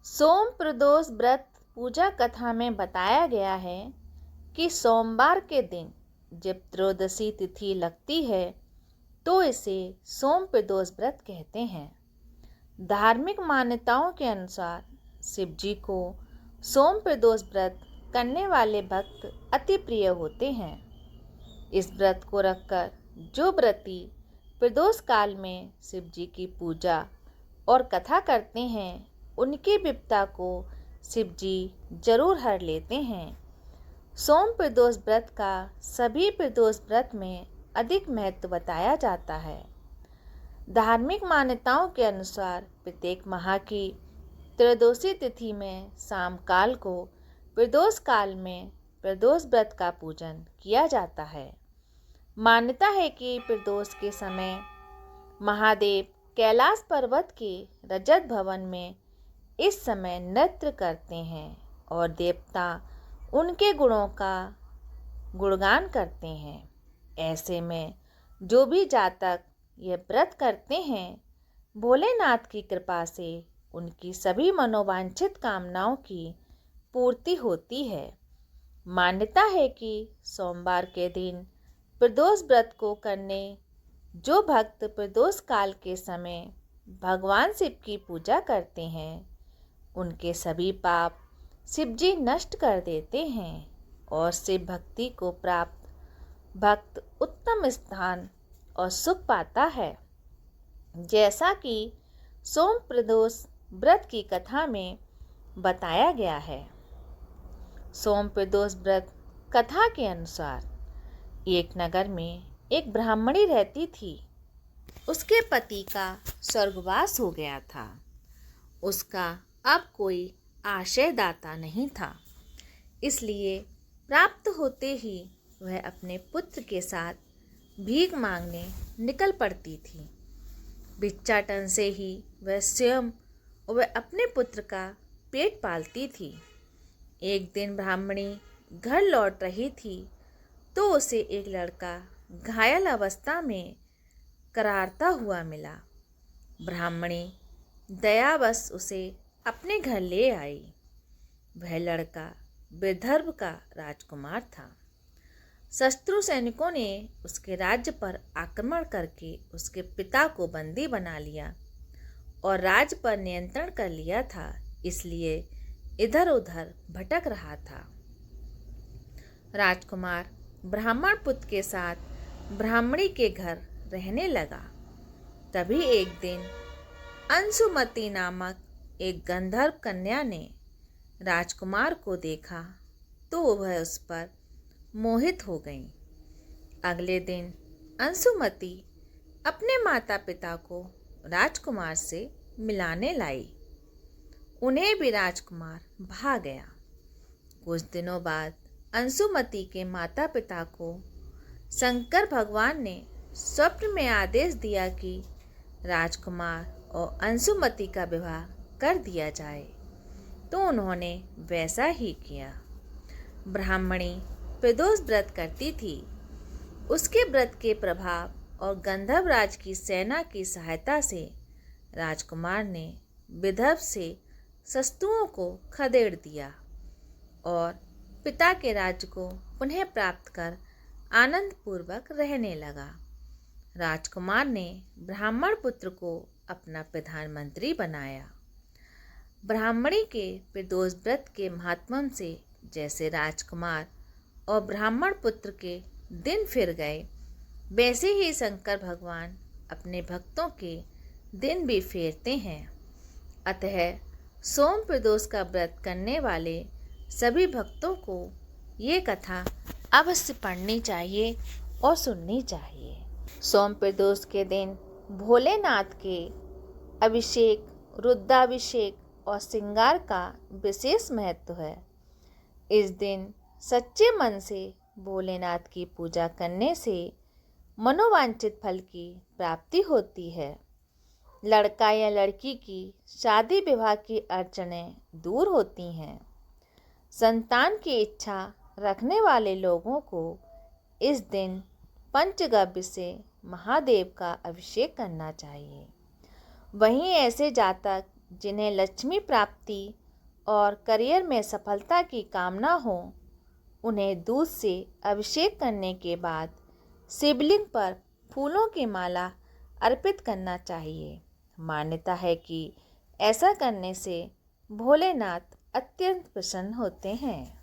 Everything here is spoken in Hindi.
सोम प्रदोष व्रत पूजा कथा में बताया गया है कि सोमवार के दिन जब त्रयोदशी तिथि लगती है तो इसे सोम प्रदोष व्रत कहते हैं। धार्मिक मान्यताओं के अनुसार शिव जी को सोम प्रदोष व्रत करने वाले भक्त अति प्रिय होते हैं। इस व्रत को रखकर जो व्रती प्रदोष काल में शिव जी की पूजा और कथा करते हैं उनकी विपदा को शिव जी जरूर हर लेते हैं। सोम प्रदोष व्रत का सभी प्रदोष व्रत में अधिक महत्व बताया जाता है। धार्मिक मान्यताओं के अनुसार प्रत्येक माह की त्रयोदशी तिथि में शाम काल को प्रदोष काल में प्रदोष व्रत का पूजन किया जाता है। मान्यता है कि प्रदोष के समय महादेव कैलाश पर्वत के रजत भवन में इस समय नृत्य करते हैं और देवता उनके गुणों का गुणगान करते हैं। ऐसे में जो भी जातक यह व्रत करते हैं भोलेनाथ की कृपा से उनकी सभी मनोवांछित कामनाओं की पूर्ति होती है। मान्यता है कि सोमवार के दिन प्रदोष व्रत को करने जो भक्त प्रदोष काल के समय भगवान शिव की पूजा करते हैं उनके सभी पाप शिव जी नष्ट कर देते हैं और शिव भक्ति को प्राप्त भक्त उत्तम स्थान और सुख पाता है। जैसा कि सोम प्रदोष व्रत की कथा में बताया गया है। सोम प्रदोष व्रत कथा के अनुसार एक नगर में एक ब्राह्मणी रहती थी। उसके पति का स्वर्गवास हो गया था। उसका अब कोई आश्रयदाता नहीं था, इसलिए प्राप्त होते ही वह अपने पुत्र के साथ भीख मांगने निकल पड़ती थी। भिक्षाटन से ही वह स्वयं और वह अपने पुत्र का पेट पालती थी। एक दिन ब्राह्मणी घर लौट रही थी तो उसे एक लड़का घायल अवस्था में करारता हुआ मिला। ब्राह्मणी दयावश उसे अपने घर ले आई। वह लड़का विदर्भ का राजकुमार था। शत्रु सैनिकों ने उसके राज्य पर आक्रमण करके उसके पिता को बंदी बना लिया और राज्य पर नियंत्रण कर लिया था, इसलिए इधर उधर भटक रहा था। राजकुमार ब्राह्मण पुत्र के साथ ब्राह्मणी के घर रहने लगा। तभी एक दिन अंशुमती नामक एक गंधर्व कन्या ने राजकुमार को देखा तो वह उस पर मोहित हो गई। अगले दिन अंशुमती अपने माता पिता को राजकुमार से मिलाने लाई। उन्हें भी राजकुमार भा गया। कुछ दिनों बाद अंशुमती के माता पिता को शंकर भगवान ने स्वप्न में आदेश दिया कि राजकुमार और अंशुमती का विवाह कर दिया जाए, तो उन्होंने वैसा ही किया। ब्राह्मणी प्रदोष व्रत करती थी। उसके व्रत के प्रभाव और गंधर्वराज की सेना की सहायता से राजकुमार ने विदर्भ से शत्रुओं को खदेड़ दिया और पिता के राज्य को पुनः प्राप्त कर आनंद पूर्वक रहने लगा। राजकुमार ने ब्राह्मण पुत्र को अपना प्रधानमंत्री बनाया। ब्राह्मणी के प्रदोष व्रत के महात्म्य से जैसे राजकुमार और ब्राह्मण पुत्र के दिन फिर गए, वैसे ही शंकर भगवान अपने भक्तों के दिन भी फेरते हैं। अतः सोम प्रदोष का व्रत करने वाले सभी भक्तों को ये कथा अवश्य पढ़नी चाहिए और सुननी चाहिए। सोम प्रदोष के दिन भोलेनाथ के अभिषेक, रुद्राभिषेक और श्रृंगार का विशेष महत्व है। इस दिन सच्चे मन से भोलेनाथ की पूजा करने से मनोवांछित फल की प्राप्ति होती है। लड़का या लड़की की शादी विवाह की अड़चनें दूर होती हैं। संतान की इच्छा रखने वाले लोगों को इस दिन पंचगव्य से महादेव का अभिषेक करना चाहिए। वहीं ऐसे जातक जिन्हें लक्ष्मी प्राप्ति और करियर में सफलता की कामना हो, उन्हें दूध से अभिषेक करने के बाद शिवलिंग पर फूलों की माला अर्पित करना चाहिए। मान्यता है कि ऐसा करने से भोलेनाथ अत्यंत प्रसन्न होते हैं।